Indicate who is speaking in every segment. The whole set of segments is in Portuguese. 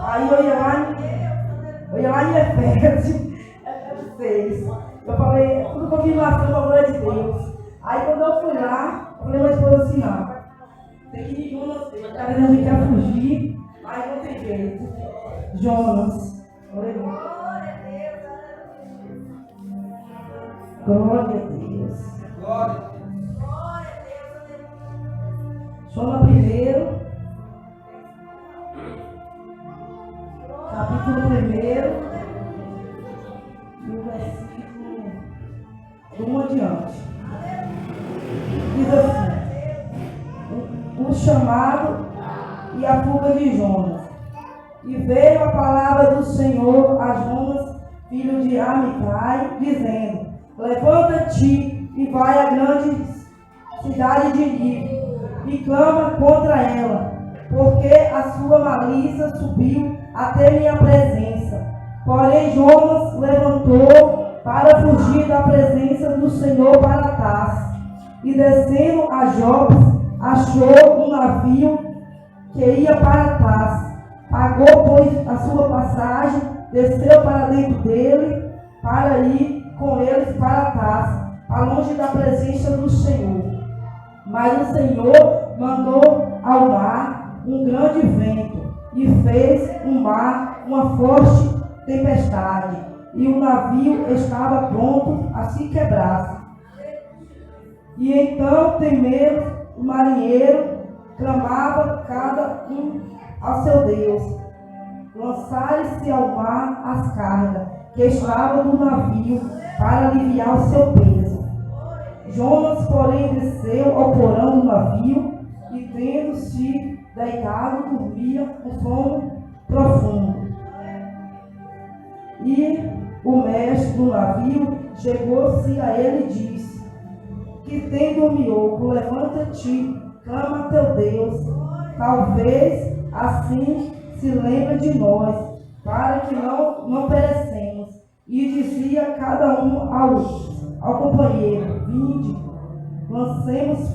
Speaker 1: Aí eu ia lá em Efésios 6. Eu falei, tudo continuação da glória de Deus. Aí quando eu fui lá, eu falei, minha esposa assim, não. Tem que ir Jonas, a gente quer fugir, mas não tem jeito. Jonas. Glória a Deus. Jonas 1, capítulo 1, e o versículo do 1 adiante. Diz assim: o chamado e a fuga de Jonas. E veio a palavra do Senhor a Jonas, filho de Amitai, dizendo: levanta-te e vai à grande cidade de Nínive e clama contra ela, porque a sua malícia subiu até minha presença. Porém Jonas levantou para fugir da presença do Senhor para Tarsis, e descendo a Jope, achou um navio que ia para Tarsis. Pagou, pois, a sua passagem, desceu para dentro dele, para ir com eles para Tarsis, para longe da presença do Senhor. Mas o Senhor mandou ao mar um grande vento, e fez o mar uma forte tempestade, e o navio estava pronto a se quebrar. E então temeram o marinheiro, clamava cada um ao seu Deus. Lançaram-se ao mar as cargas que estavam no navio, para aliviar o seu peso. Jonas, porém, desceu ao porão do navio, e tendo-se deitado, dormia com sono profundo. E o mestre do navio chegou-se a ele e disse: que tem dormioco, levanta-te, clama a teu Deus, talvez assim se lembre de nós, para que não perecemos. E dizia cada um ao companheiro: vinde, lancemos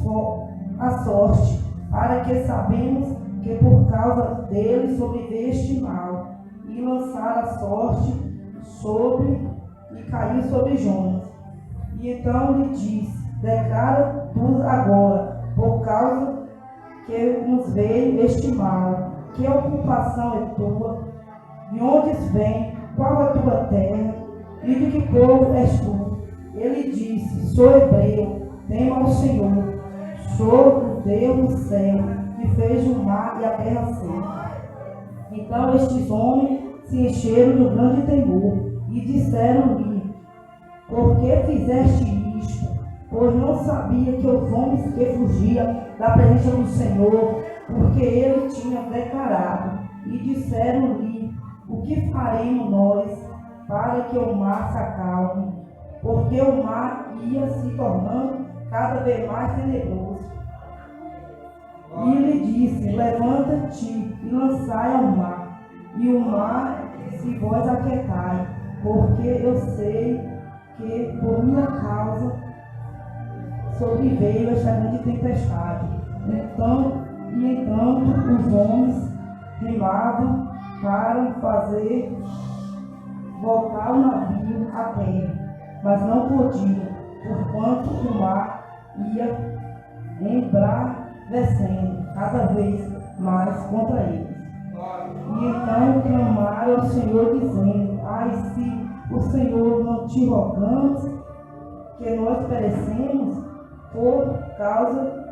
Speaker 1: a sorte, para que sabemos que por causa dele sobreveio este mal. E lançaram a sorte e caiu sobre Jonas. E então lhe disse: declara tu agora, por causa que nos veio este mal. Que ocupação é tua? De onde vem? Qual a tua terra? E de que povo és tu? Ele disse: sou hebreu, temo ao Senhor. Sou o Deus do céu, que fez o mar e a terra seca. Então estes homens se encheram de um grande temor, e disseram-lhe: por que fizeste isto? Pois não sabia que os homens que fugiam da presença do Senhor, porque ele tinha declarado. E disseram-lhe: o que faremos nós para que o mar se acalme? Porque o mar ia se tornando cada vez mais tenebroso. E lhe disse: levanta-te e lançai ao mar, e o mar se vós aquietai, porque eu sei que por minha causa sobreveio esta grande tempestade. Então os homens remavam para fazer voltar o navio à terra, mas não podiam, porquanto o mar ia embravecendo cada vez mais contra eles. E então clamaram ao Senhor, dizendo: ai, se o Senhor não te rogamos que nós perecemos por causa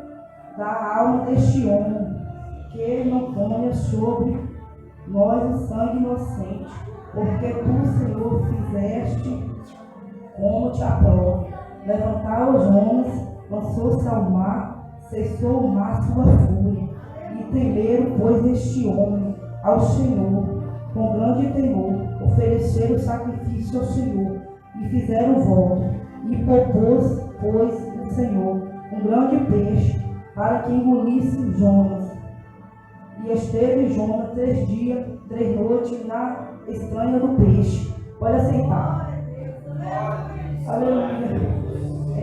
Speaker 1: da alma deste homem, que não ponha sobre nós o sangue inocente, porque tu, Senhor, fizeste como te aprove. Levantaram os homens, lançou-se ao mar, cessou o mar sua fúria, e temeram, pois, este homem ao Senhor, com grande temor, ofereceram sacrifício ao Senhor, e fizeram voto, e propôs, pois, o Senhor um grande peixe, para que engolisse Jonas. E esteve Jonas 3 dias, 3 noites na estranha do peixe. Pode sentar. Aleluia.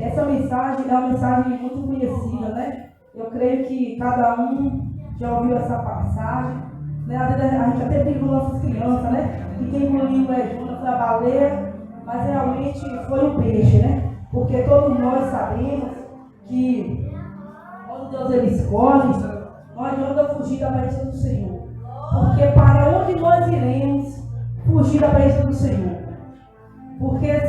Speaker 1: Essa mensagem é uma mensagem muito conhecida, né? Eu creio que cada um já ouviu essa passagem. Né? Às vezes a gente até brinca com nossas crianças, né? Que quem engoliu é Jonas, foi a baleia, mas realmente foi o peixe, né? Porque todos nós sabemos que quando Deus ele escolhe, não adianta fugir da presença do Senhor. Porque para onde nós iremos fugir da presença do Senhor? Porque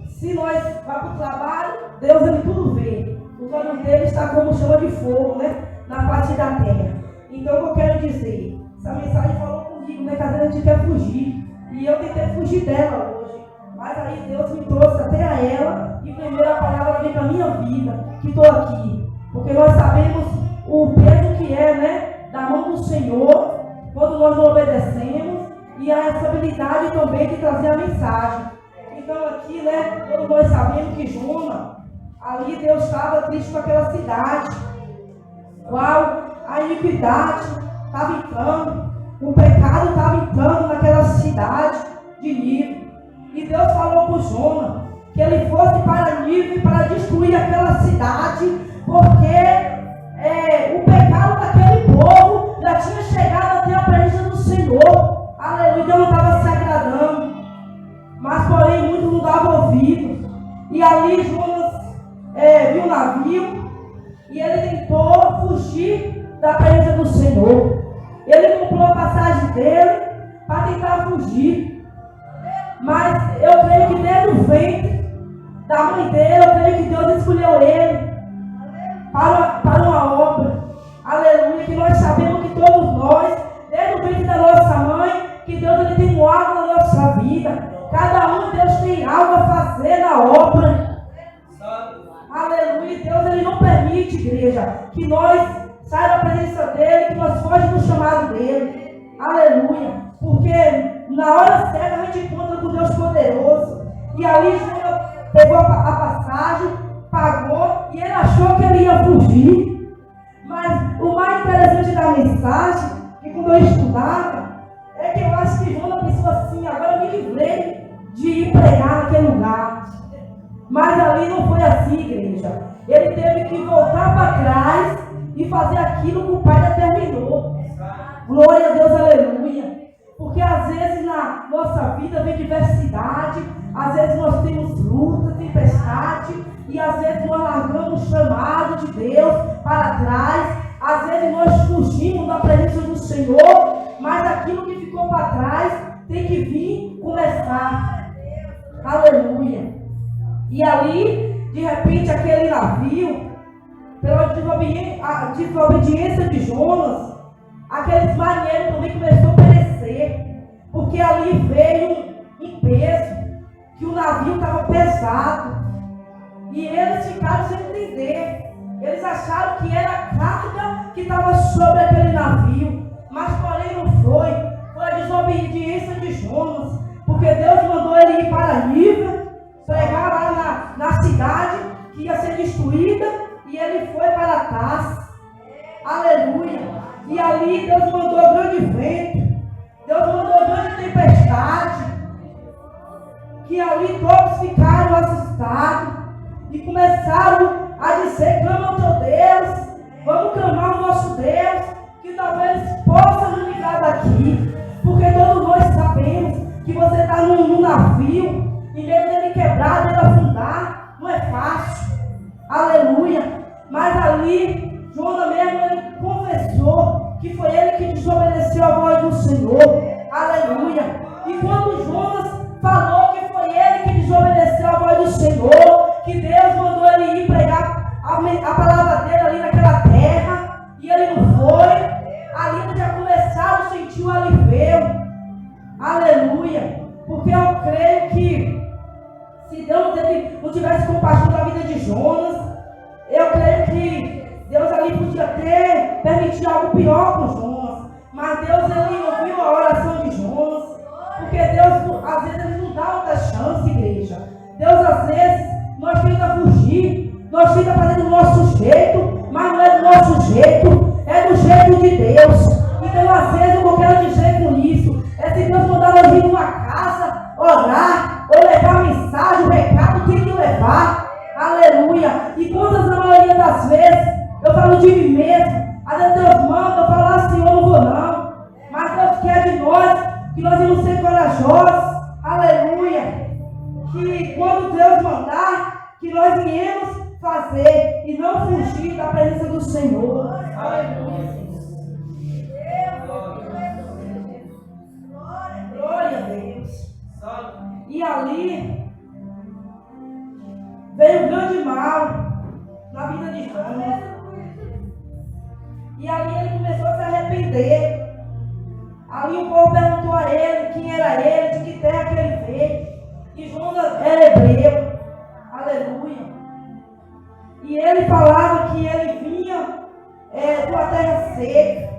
Speaker 1: se nós vamos para o trabalho, Deus ele tudo vê. O olho dele está como chama de fogo, né? Na face da terra. Então o que eu quero dizer? Essa mensagem falou comigo, né? Que às vezes a gente quer fugir. E eu tentei fugir dela hoje. Mas aí Deus me trouxe até a ela. E primeiro a palavra veio para a minha vida, que estou aqui. Porque nós sabemos o peso que é, né? Da mão do Senhor, quando nós não obedecemos. E a responsabilidade também de trazer a mensagem. Então aqui, né? Todos nós sabemos que Jonas, ali Deus estava triste com aquela cidade. Qual a iniquidade estava entrando, o pecado estava entrando naquela cidade de Nínive. E Deus falou para Jonas que ele fosse para Nínive para destruir aquela cidade, porque o pecado daquele povo já tinha chegado até a presença do Senhor. Aleluia, Deus não estava se agradando. Mas porém muitos não davam ouvido. E ali Jonas viu o navio e ele tentou fugir da presença do Senhor. Ele comprou a passagem dele para tentar fugir. Mas eu creio que desde o ventre da mãe dele, eu creio que Deus escolheu ele para uma obra. Aleluia, que nós sabemos que todos nós, desde o ventre da nossa mãe, que Deus ele tem algo na nossa vida. Cada um de Deus tem algo a fazer na obra. Aleluia, Deus ele não permite, igreja, que nós saia da presença dele, que nós fogamos do chamado dele. Aleluia. Porque na hora certa a gente encontra com Deus poderoso. E ali Jonas pegou a passagem, pagou e ele achou que ele ia fugir. Mas o mais interessante da mensagem, que quando eu estudava, é que eu acho que Jonas pensou assim: agora eu me livrei de ir pregar naquele lugar. Mas ali não foi assim, igreja. Ele teve que voltar para trás e fazer aquilo que o Pai determinou. Glória a Deus, aleluia. Porque às vezes na nossa vida vem diversidade, às vezes nós temos luta, tempestade, e às vezes nós largamos o chamado de Deus para trás, às vezes nós fugimos da presença do Senhor, mas aquilo que ficou para trás tem que vir começar. Aleluia. E ali, de repente, aquele navio, pela desobediência de Jonas, aqueles marinheiros também começaram a perecer, porque ali veio um peso, que o navio estava pesado, e eles ficaram sem entender. Eles acharam que era a carga que estava sobre aquele navio, mas porém não foi. Foi a desobediência de Jonas, porque Deus mandou ele ir para Nínive, pregar lá na cidade que ia ser destruída, e ele foi para Tarsis. Aleluia. E ali Deus mandou grande vento, Deus mandou grande tempestade, que ali todos ficaram assustados e começaram a dizer: clama ao teu Deus, vamos clamar ao nosso Deus, que talvez possa nos livrar daqui. Porque todos nós sabemos que você está num navio, em meio dele quebrar, dele afundar, não é fácil. Aleluia. Mas ali, Jonas mesmo, ele confessou que foi ele que desobedeceu a voz do Senhor. Aleluia. E quando Jonas falou que foi ele que desobedeceu a voz do Senhor, que Deus mandou ele ir pregar a palavra dele ali naquela terra, e ele não foi, ali eles já começaram a sentir o alívio. Aleluia. Porque eu creio que se Deus não tivesse compaixão da vida de Jonas, eu creio que Deus ali podia ter permitido algo pior para Jonas. Mas Deus ele ouviu a oração de Jonas, porque Deus às vezes ele não dá outra chance, igreja. Deus às vezes nós tenta fugir, nós tenta fazer do nosso jeito, mas não é do nosso jeito, é do jeito de Deus. Então às vezes o que eu quero dizer com isso é: se Deus mandar nós ir numa casa, orar, ou levar mensagem, o recado tem que levar. Aleluia. E quantas na maioria das vezes eu falo de mim mesmo, às vezes Deus manda, eu falo assim: eu não vou não. ali veio um grande mal na vida de Jonas. E ali ele começou a se arrepender. Ali o povo perguntou a ele quem era ele, de que terra que ele veio. E Jonas era hebreu. Aleluia. E ele falava que ele vinha de uma terra seca.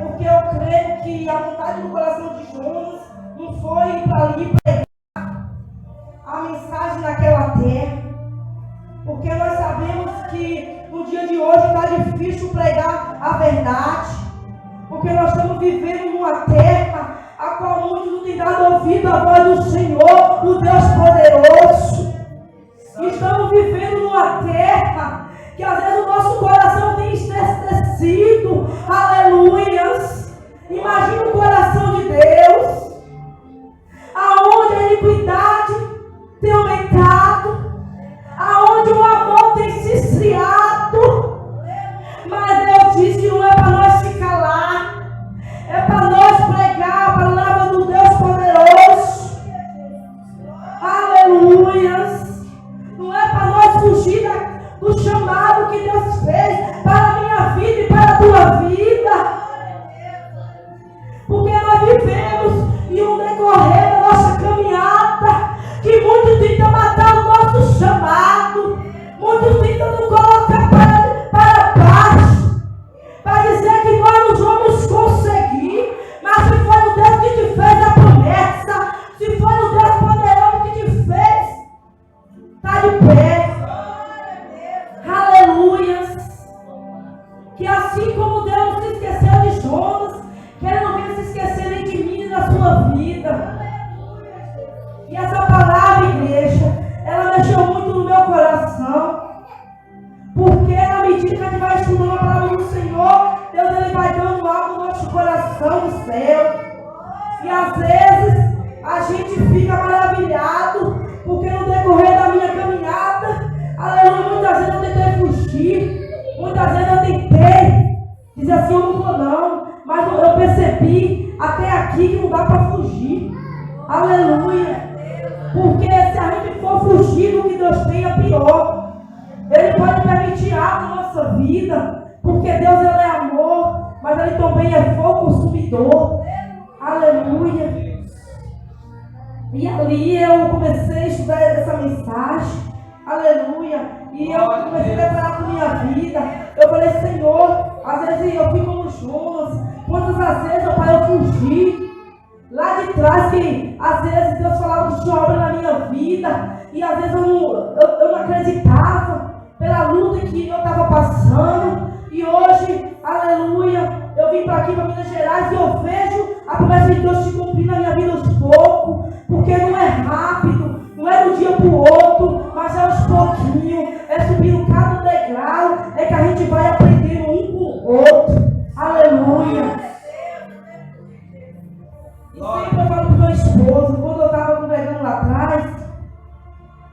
Speaker 1: Porque eu creio que a vontade do coração de Jonas não foi ir para ali pregar a mensagem naquela terra. Porque nós sabemos que no dia de hoje está difícil pregar a verdade. Porque nós estamos vivendo numa terra a qual muitos não têm dado ouvido à voz do Senhor, o Deus poderoso. Estamos vivendo numa terra que às vezes o nosso coração tem entristecido. Aleluias. Imagina o coração de Deus, aonde a iniquidade tem aumentado, aonde o amor tem se esfriado. Mas Deus disse que não é para nós se calar, é para nós pregar a palavra do Deus poderoso. Aleluias. Não é para nós fugir do chamado que Deus fez para a minha vida e para a tua vida. Porque nós vivemos em um decorrer da nossa caminhada que muitos tentam matar o nosso chamado, muitos tentam nos colocar para baixo, para dizer que nós não vamos conseguir. Mas se foi o Deus que te fez a promessa, se foi o Deus poderoso que te fez, está de pé. Aleluias. Que assim como Deus não se esqueceu de Jonas, que Ele não venha se esquecer nem de mim e da sua vida. E essa palavra, igreja, ela mexeu muito no meu coração. Porque na medida que a gente vai estudando a palavra do Senhor, Deus ele vai dando algo no nosso coração do céu. E às vezes a gente fica maravilhado, porque no decorrer da minha caminhada, aleluia, muitas vezes eu tentei fugir, muitas vezes eu tentei dizer assim, eu não vou não, mas eu percebi até aqui que não dá para fugir. Aleluia. Porque se a gente for fugir do que Deus tem, é pior. Ele pode permitir algo na nossa vida, porque Deus ele é amor, mas Ele também é fogo consumidor. Aleluia. E ali eu comecei a estudar essa mensagem. Aleluia. E eu comecei a preparar para a minha vida. Eu falei, Senhor, às vezes eu fico no Jonas. Quantas às vezes, meu Pai, eu fugi. Lá de trás, que às vezes Deus falava de sua obra na minha vida. E às vezes eu não acreditava pela luta que eu estava passando. E hoje, aleluia, eu vim para aqui, para Minas Gerais, e eu vejo a promessa de Deus se cumprir na minha vida aos poucos. Porque não é rápido, não é de um dia para o outro, mas é aos pouquinhos, é subindo cada degrau, é que a gente vai aprendendo um com o outro. Aleluia. E sempre eu falo para o meu esposo, quando eu estava congregando lá atrás,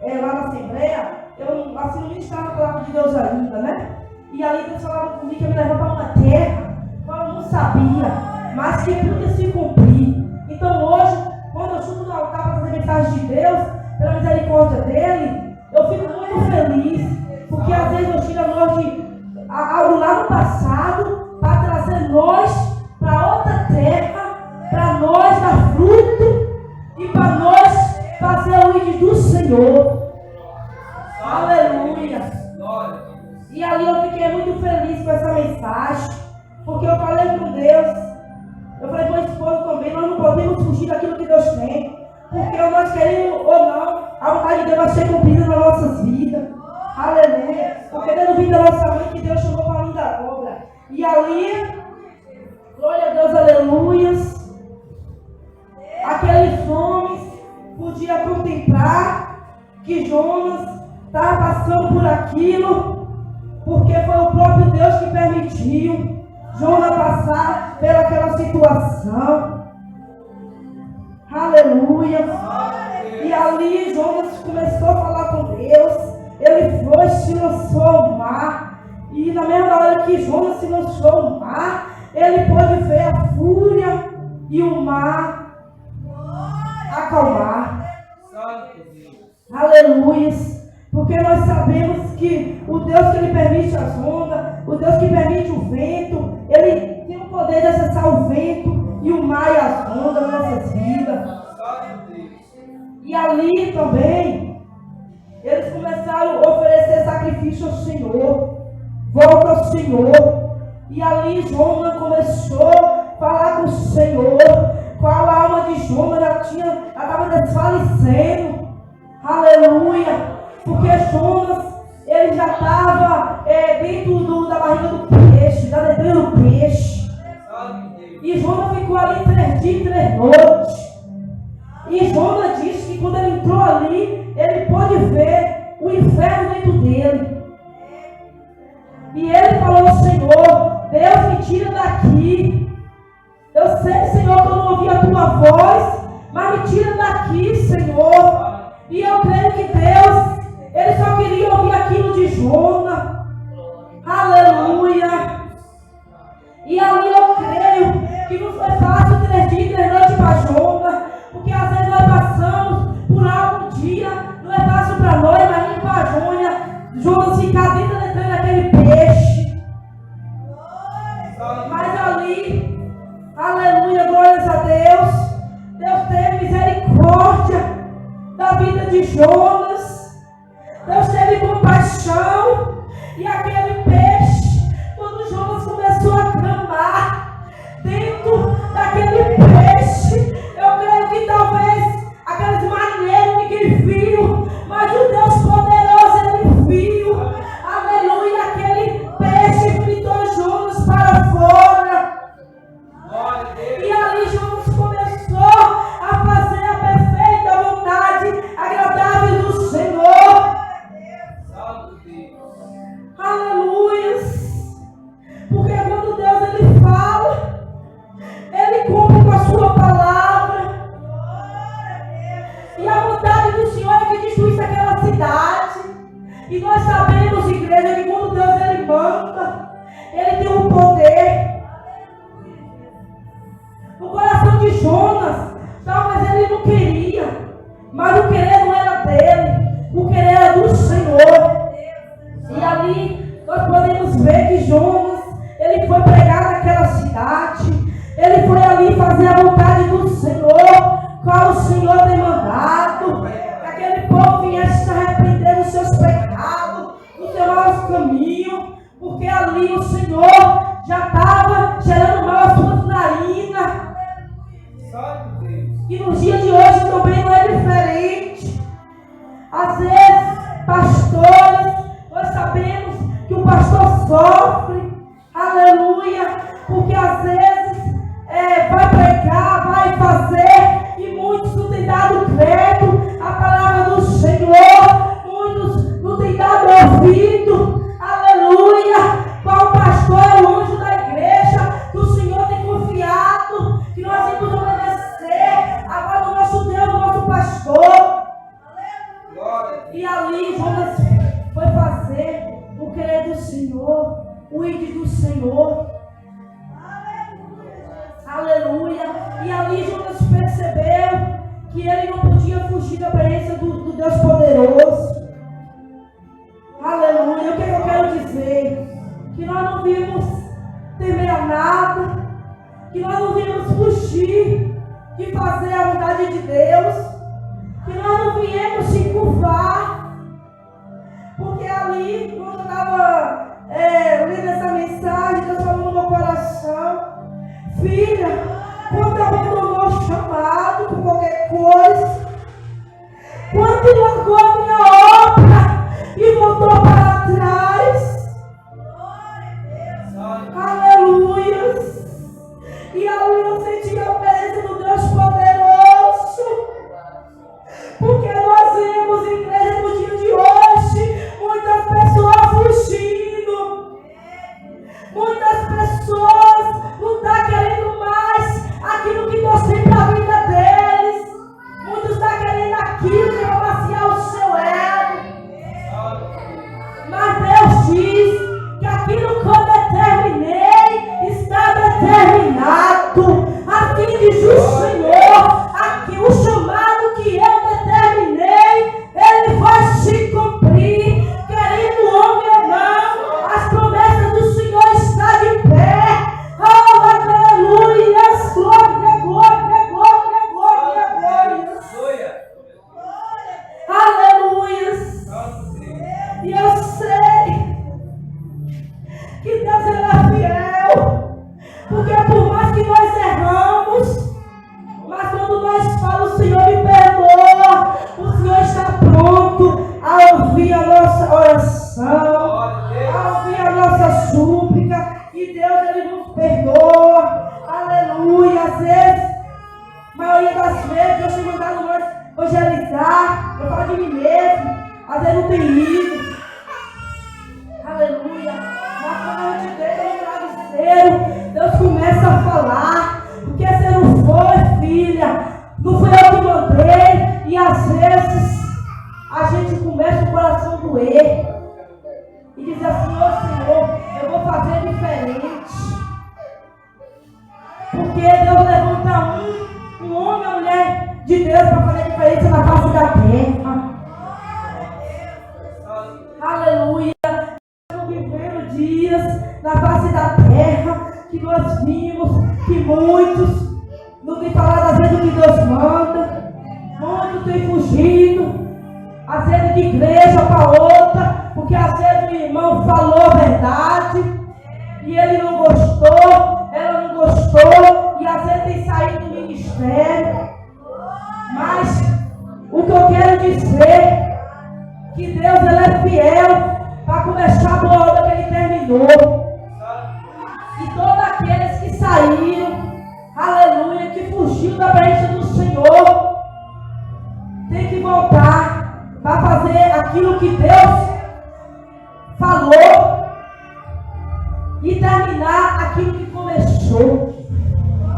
Speaker 1: lá na Assembleia, eu assim, não estava a palavra de Deus ainda, né? E ali Deus falava comigo que eu me levava para uma terra, eu não sabia, mas que tudo ia se cumprir. Então hoje, quando eu subo no altar para fazer mensagem de Deus, pela misericórdia dele, eu fico muito feliz, porque às vezes eu tiro a nós de algo lá no passado, para trazer nós para outra terra, para nós dar fruto e para nós fazer o ídolo do Senhor. Aleluia. E ali eu fiquei muito feliz com essa mensagem, porque eu falei com Deus, eu falei com o esposo também, nós não podemos fugir daquilo que Deus tem, porque nós queremos ou não, a vontade de Deus vai ser cumprida nas nossas vidas. Aleluia. Porque Deus não vem da nossa mãe que Deus chamou para linda obra. E ali, glória a Deus, aleluias, aqueles homens podiam contemplar que Jonas estava passando por aquilo, porque foi o próprio Deus que permitiu Jonas passar pelaquela situação. Aleluia. E ali Jonas começou a falar com Deus. Ele foi, se lançou ao mar. E na mesma hora que Jonas se lançou ao mar, ele pôde ver a fúria e o mar acalmar. Aleluia. Porque nós sabemos que o Deus que Ele permite as ondas, o Deus que permite o vento, Ele tem o poder de acessar o vento e o mar e as ondas nas nossas vidas. E ali também, eles começaram a oferecer sacrifício ao Senhor. Volta ao Senhor. E ali Jonas começou a falar com o Senhor. Qual a alma de Jonas já estava desfalecendo. Aleluia. Porque Jonas, ele já estava dentro da barriga do peixe, da dentro do peixe. E Jonas ficou ali 3 dias e 3 noites. E Jonas disse que quando ele entrou ali, ele pôde ver o inferno dentro dele. E ele falou ao Senhor: Deus, me tira daqui. Eu sei, Senhor, que eu não ouvi a tua voz, mas me tira daqui, Senhor. E eu creio que Deus, Ele só queria ouvir aquilo de Jonas. Aleluia. E ali eu creio que não foi fácil 3 dias e 3 noites para Jonas, porque às vezes nós passamos por algo um dia, não é fácil para nós, mas nem para Jonas ficar dentro daquele peixe. Mas ali, aleluia, glórias a Deus, Deus teve misericórdia da vida de Jonas. Deus teve compaixão. E aquele peixe, quando Jonas começou a clamar dentro daquele peixe, eu creio que talvez aqueles marinheiros ninguém viu, mas o Deus poderoso ele viu. Aleluia, aquele peixe gritou Jonas para fora. E ali Jonas começou a fazer a perfeita vontade agradável do Senhor. Aleluia. Porque quando Deus ele fala, Ele cumpre com a sua palavra. E a vontade do Senhor é que destruísse aquela cidade. E nós sabemos, igreja, que quando Deus ele manda, Ele tem o poder. O coração de Jonas, talvez ele não queria, mas o querer não era dele, o querer era do Senhor. E ali nós podemos ver que Jonas, ele foi pregar naquela cidade, ele foi ali fazer a vontade do Senhor, qual o Senhor tem mandado, que aquele povo viesse se arrepender dos seus pecados, dos seus maus caminhos, porque ali o Senhor já estava gerando mal às suas narinas. E nos dias de hoje também não é diferente. Às vezes, pastores, nós sabemos que o pastor sofre, aleluia, porque às vezes vai pregar, vai fazer, e muitos não têm dado crédito à palavra do Senhor, muitos não têm dado ouvido, aleluia. Qual pastor é o anjo da igreja que o Senhor tem confiado, que nós temos que obedecer. Agora o nosso Deus, o nosso pastor. E ali Jonas foi fazer o querer do Senhor, o ir do Senhor. Aleluia. E ali Jonas percebeu que ele não podia fugir da presença do Deus poderoso. Aleluia. O que eu quero dizer? Que nós não vimos temer a nada, que nós não vimos fugir de fazer a vontade de Deus, que nós não viemos se curvar, porque ali, quando eu estava lendo essa mensagem, Deus falou no meu coração: filha, quando abandonou o chamado por qualquer coisa, quando largou a minha obra e voltou para trás, aleluia. E ali eu senti a presença do Deus poderoso. Porque nós vemos, igreja, no dia de hoje, muitas pessoas fugindo. Muitas pessoas não estão querendo mais aquilo que Deus tem para a vida deles. Muitos estão querendo aquilo que vai vaciar o seu ego. Mas Deus diz que aquilo que eu determinei está determinado. Assim diz não fui eu que mandei. E às vezes a gente começa o coração a doer e diz assim: ô Senhor, eu vou fazer diferente. Porque Deus levanta um homem ou mulher de Deus para fazer diferença na face da terra. Aleluia. Estamos vivendo dias na face da terra que nós vimos que muitos não têm falado às vezes o que Deus manda, muitos têm fugido, às vezes de igreja para outra, porque às vezes o irmão falou a verdade e ele não gostou, ela não gostou, e às vezes tem saído do ministério. Mas o que eu quero dizer, que Deus ele é fiel para começar a boa obra que ele terminou. E todos aqueles que saíram, aleluia, que fugiu da presença do Senhor, tem que voltar para fazer aquilo que Deus falou e terminar aquilo que começou.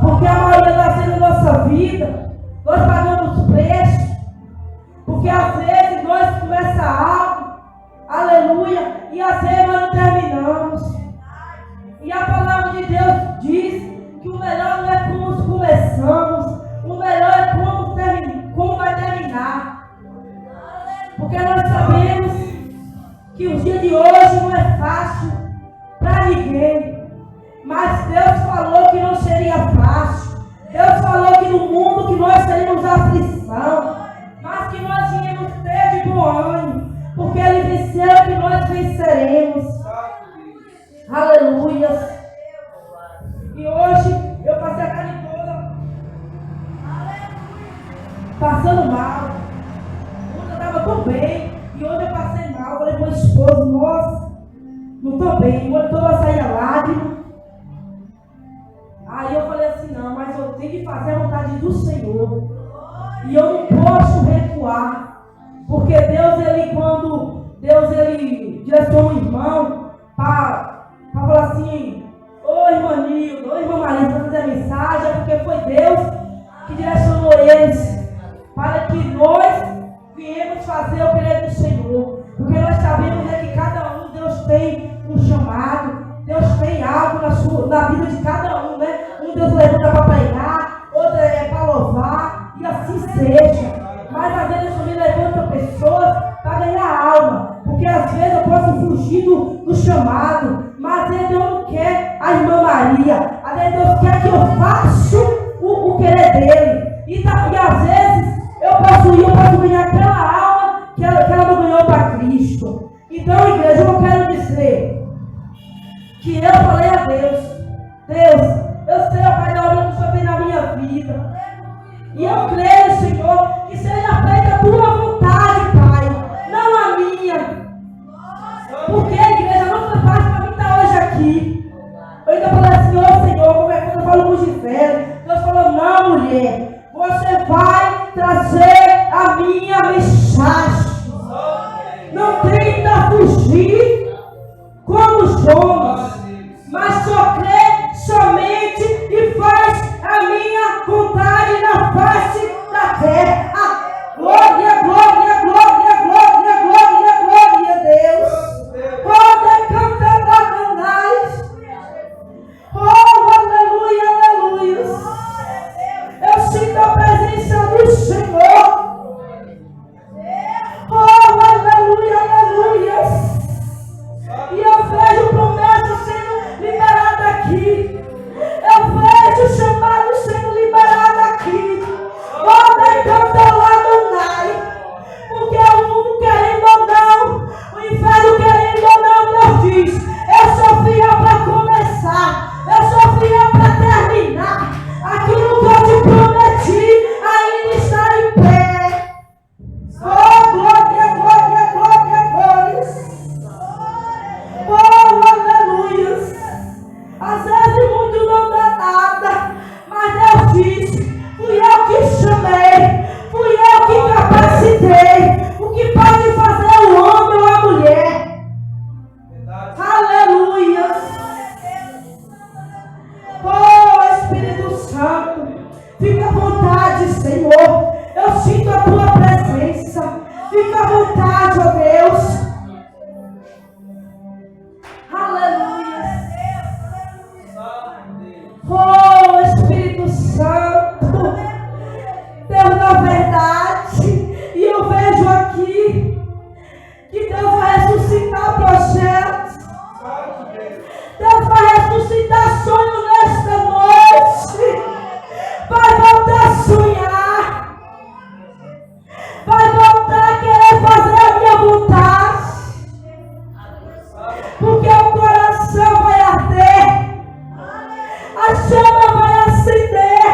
Speaker 1: Porque a maioria das vezes da nossa vida, nós pagamos preço. Porque às vezes nós começamos algo, aleluia, e às vezes nós não terminamos. E a palavra de Deus diz que o melhor não é como começamos, o melhor é como vai terminar. Porque nós sabemos que o dia de hoje não é fácil para ninguém. Mas Deus falou que não seria fácil. Deus falou que no mundo que nós teríamos aflição, mas que nós íamos ter de bom ânimo, porque Ele venceu que nós venceremos. Aleluia. E hoje eu passei a tarde toda passando mal. Ontem eu estava tão bem e hoje eu passei mal. Eu falei para o esposo: nossa, não estou bem. Hoje toda saía lágrima. Aí eu falei assim: não, mas eu tenho que fazer a vontade do Senhor. E eu não posso recuar. Porque Deus, quando Deus direcionou um irmão para falar assim: ô irmã Nilda, ô irmã Maria, para fazer a mensagem, é porque foi Deus que direcionou eles para que nós viemos fazer o querer do Senhor. Porque nós sabemos que cada um, Deus tem um chamado, Deus tem algo na vida de cada um, né? Um Deus levanta para pregar, outro é para louvar, e assim seja. Mas às vezes Deus me levanta pessoas para ganhar alma, porque às vezes eu posso fugir do chamado, mas às vezes Deus não quer a irmã Maria, às vezes Deus quer que eu faça o querer dele, e às vezes eu posso ganhar aquela alma que ela não ganhou para Cristo. Então, igreja, eu quero dizer que eu falei a Deus: Deus, eu sei, Pai, da obra que o Senhor tem na minha vida, e eu creio, Senhor, que seja feita a tua vontade, Pai, não a minha. Porque a igreja não foi fácil para mim estar hoje aqui. Eu ainda falei assim: ô Senhor, como é que eu falo com o Gisele? Deus falou: não, mulher, você vai trazer a minha mensagem. Não tenta fugir como somos, mas só crê somente e faz a minha vontade na face da terra. Glória, glória, glória, glória, glória, glória a Deus. Pode cantar Satanás. Oh, aleluia, aleluia. Eu sinto a presença do Senhor. Oh, aleluia, aleluia. E eu vejo promessas sendo liberadas aqui. Eu vejo chamado sendo liberado aqui. Pode cantar lá no Nai. Porque o mundo querendo ou não, o inferno querendo ou não, Deus diz: eu sou fiel para começar, eu sou fiel para terminar. Aquilo que eu te prometi ainda está em pé. Oh, glória, glória, glória, glória. Oh, aleluia. Às vezes muito não dá nada, mas Deus disse: fui eu que chamei, fui eu que capacitei. O que pode fazer o homem ou a mulher? Aleluia. Oh, Espírito Santo, fica à vontade, Senhor. Senhor. Eu sinto a tua presença. Fica à vontade, ó Deus. Aleluia. Oh, Espírito Santo, Deus da verdade. E eu vejo aqui que Deus vai ressuscitar projetos. Deus vai ressuscitar sonhos nesta noite. Vai voltar a sonhar. Vai voltar a querer fazer a minha vontade. Porque o coração vai arder. A chama vai acender.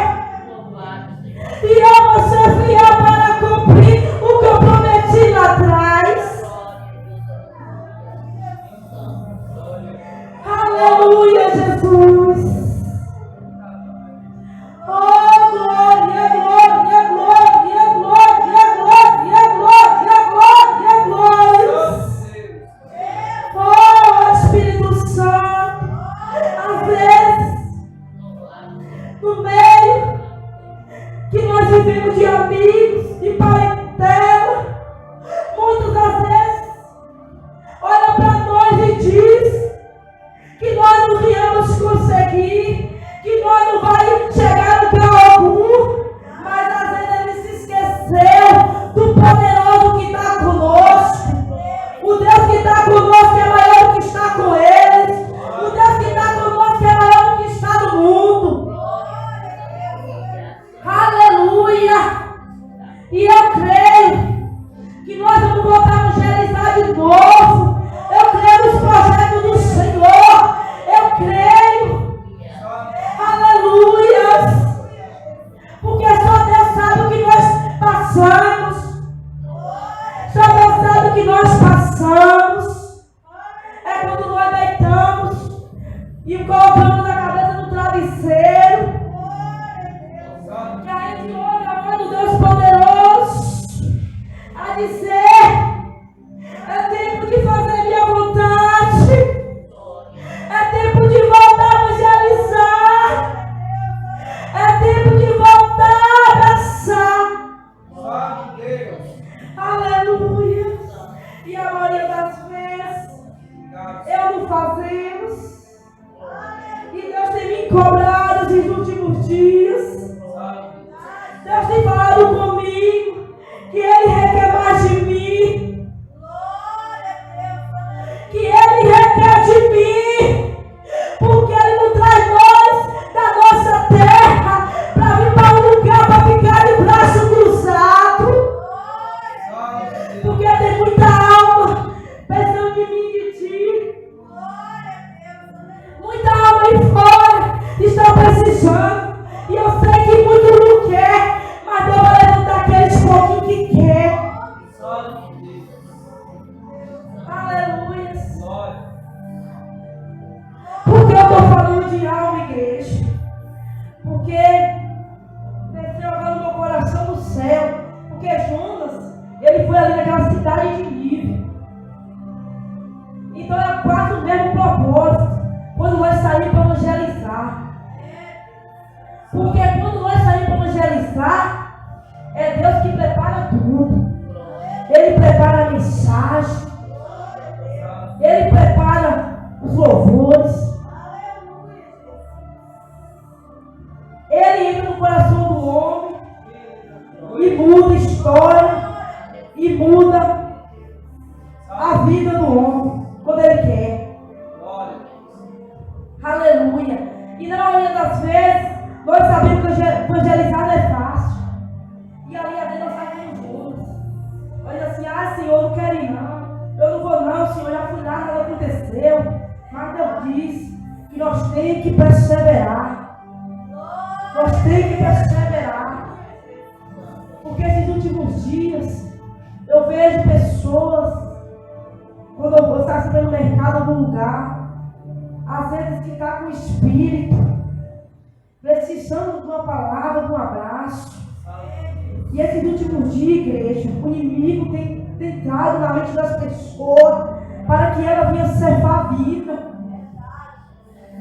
Speaker 1: E eu vou ser fiel para cumprir o que eu prometi lá atrás. Aleluia, Jesus. Oh, glória, glória, glória, glória, glória, glória, glória, glória. Oh, Espírito Santo. Às vezes, no meio que nós vivemos de amigos, de parentela, muitas das vezes olha para nós e diz que nós não viemos conseguir, que nós não vamos chegar a lugar algum, mas às vezes ele se esqueceu do poderoso que está conosco. O Deus que está conosco é maior do que está com eles. O Deus que está conosco é maior do que está no mundo. Aleluia! E eu creio que nós vamos voltar a evangelizar de novo. Eu creio nos projetos do Senhor. Eu creio. Aleluia! Porque só Deus sabe o que nós passamos. Só Deus sabe o que nós passamos. É quando nós deitamos e colocamos a cabeça no travesseiro. Que a gente ouve a voz do Deus poderoso a dizer: é tempo de fazer minha vontade. É tempo de voltar a evangelizar. É tempo de voltar a abraçar. Aleluia. E a maioria das vezes eu não fazemos. E Deus tem me cobrado esses últimos dias. Deus tem falado comigo que Ele requer mais de mim. Que Ele requer de mim. Porque Ele não traz nós da nossa terra para vir para um lugar para ficar de braço cruzado. Porque tem muita alma pensando em mim e de ti. Muita alma aí fora está precisando. E eu sei que muito não quer, mas Deus vai levantar aqueles pouquinhos que quer. Aleluia. Por que eu estou falando de alma, igreja? Porque desceu agora no meu coração do céu. Porque Jonas, ele foi ali naquela cidade de Nínive. Então é quase o mesmo propósito. Quando nós saímos para evangelizar. Porque quando nós saímos para evangelizar, é Deus que prepara tudo. Ele prepara a mensagem. Ele prepara os louvores. Ele entra no coração do homem e muda a história e muda a vida do homem quando ele quer. Aleluia. E na maioria das vezes nós sabemos que evangelizar não é fácil. E ali a Deus sai com Jonas. Olha assim: ah, Senhor, não quero ir não. Eu não vou não, Senhor, já fui lá, nada aconteceu. Mas Deus disse que nós temos que perseverar. Nós temos que perseverar. Porque esses últimos dias eu vejo pessoas, quando eu estou assim pelo mercado, algum lugar, às vezes que está com o espírito, precisando de uma palavra, de um abraço. E esses últimos dias, igreja, o inimigo tem entrado na mente das pessoas para que ela venha ceifar a vida.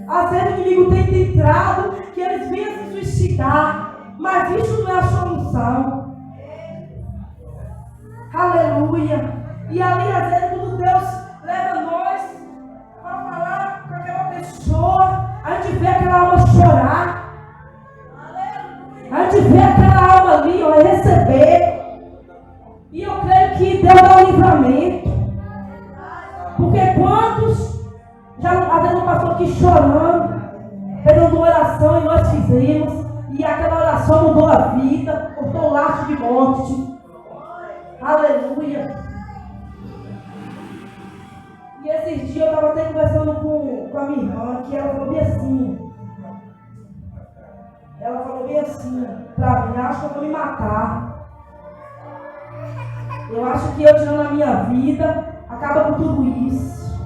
Speaker 1: Às vezes o inimigo tem entrado que eles venham se suicidar. Mas isso não é a solução. Aleluia. E ali, às vezes, quando Deus leva nós para falar com aquela pessoa, a gente vê aquela alma chorar. A gente vê aquela alma ali, ó, receber. E eu creio que Deus dá um livramento. Porque quantos já às vezes não passou aqui chorando, pedindo oração e nós fizemos, e aquela oração mudou a vida, cortou o laço de morte. Aleluia. E esses dias eu estava até conversando com a minha irmã, que ela falou bem assim. Ela falou bem assim para mim: acho que eu vou me matar. Eu acho que eu tirando a minha vida acaba com tudo isso.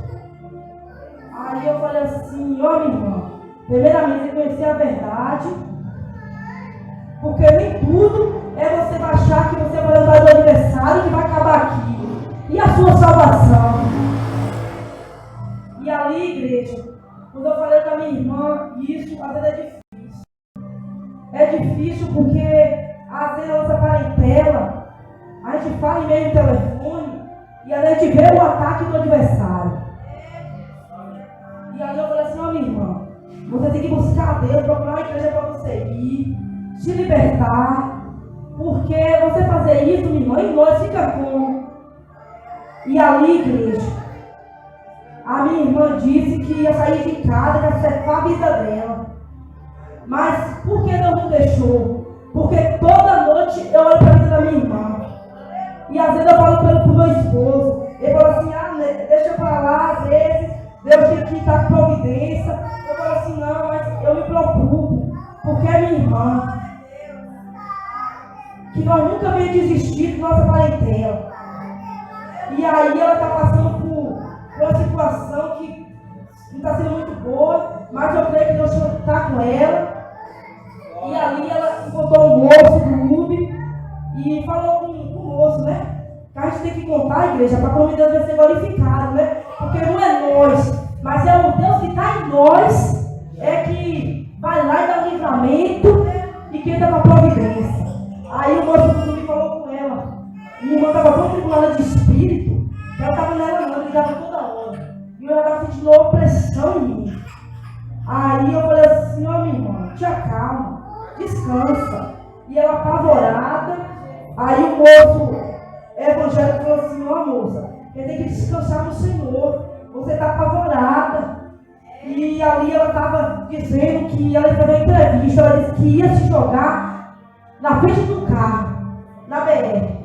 Speaker 1: Aí eu falei assim: ó, minha irmã, primeiramente conhecer a verdade, porque nem tudo é você achar que você vai levar do aniversário que vai acabar aqui. E a sua salvação? E ali, igreja, quando eu falei com a minha irmã, isso às vezes é difícil. É difícil porque às vezes a nossa parentela, a gente fala em meio ao telefone e a gente vê o ataque do adversário. E aí eu falei assim: ó, minha irmã, você tem que buscar a Deus, procurar uma igreja para você ir, se libertar, porque você fazer isso, minha irmã, e nós fica como? E ali, igreja, a minha irmã disse que ia sair de casa, que ia acertar a vida dela. Mas por que Deus não deixou? Porque toda noite eu olho para a vida da minha irmã. E às vezes eu falo para o meu esposo, ele fala assim: ah, deixa para lá, às vezes Deus tem que estar com providência. Eu falo assim: não, mas eu me preocupo, porque é minha irmã. Que nós nunca vamos desistir da nossa parentela. E aí ela está passando por uma situação que não está sendo muito boa, mas eu creio que Deus está com ela. E ali ela encontrou um moço do clube e falou com o moço, né? Que a gente tem que contar a igreja para como Deus vai ser glorificado, né? Porque não é nós, mas é o Deus que está em nós, é que vai lá e dá um livramento e que entra com a providência. Aí o moço do clube falou com ela. Minha irmã estava tão tribulada de espírito que ela estava nela não, ligava toda hora. E eu estava sentindo opressão em mim. Aí eu falei assim: ó, minha irmã, te acalma, descansa. E ela apavorada. Aí o moço evangélico falou assim: ó, moça, você tem que descansar no Senhor, você está apavorada. E ali ela estava dizendo que ela teve uma entrevista, ela disse que ia se jogar na frente do carro, na BR.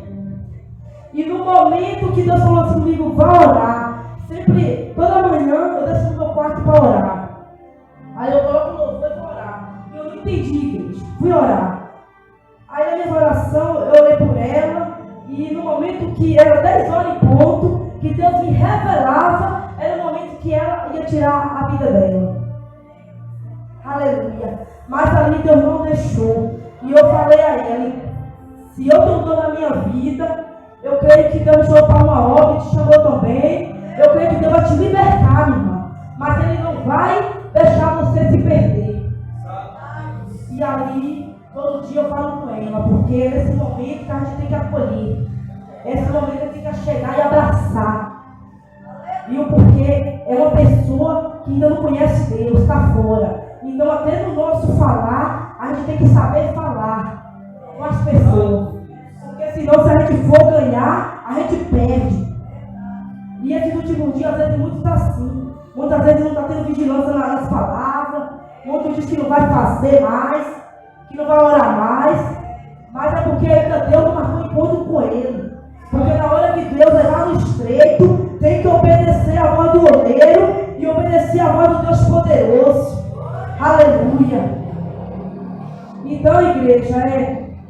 Speaker 1: E no momento que Deus falou assim comigo: vai orar. Sempre, toda manhã eu desço no meu quarto para orar. Aí eu coloco o louvor para orar. E eu não entendi, igreja. Fui orar. Aí na minha oração eu orei por ela. E no momento que era 10 horas em ponto, que Deus me revelava, era o momento que ela ia tirar a vida dela. Aleluia. Mas ali Deus não deixou. E eu falei a ele: se eu estou dando a minha vida, eu creio que Deus me chamou para uma obra e te chamou também. Eu creio que Deus vai te libertar, minha irmã. Mas Ele não vai deixar você se perder. E ali, todo dia eu falo com ela, porque é nesse momento que a gente tem que acolher. Esse momento que tem que chegar e abraçar. Viu? Porque é uma pessoa que ainda não conhece Deus, está fora. Então, até no nosso falar, a gente tem que saber falar com as pessoas. Porque senão, se a gente for ganhar, a gente perde. E esses últimos dias, às vezes, muitos estão assim. Muitas vezes não está tendo vigilância nas palavras. Muitos dizem que não vai fazer mais, que não vai orar mais. Mas é porque ainda Deus não marcou encontro com ele. Porque na hora que Deus levar no estreito, tem que obedecer a voz do oleiro e obedecer a voz do Deus poderoso. Aleluia. Então, igreja,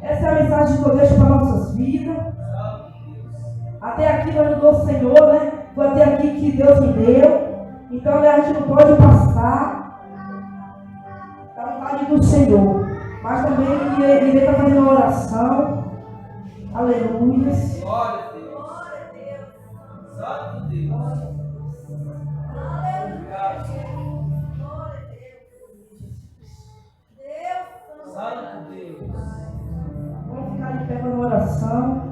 Speaker 1: essa é a mensagem que eu deixo para nossas vidas. Até aqui nós ajudou o Senhor, né? Foi até aqui que Deus me deu. Então, a gente não pode passar da vontade do Senhor. Mas também ele está fazendo uma oração. Aleluia.
Speaker 2: Glória a Deus. Glória a Deus. Santo Deus. Glória a Deus. Santo Deus.
Speaker 1: Vamos ficar de pé para uma oração.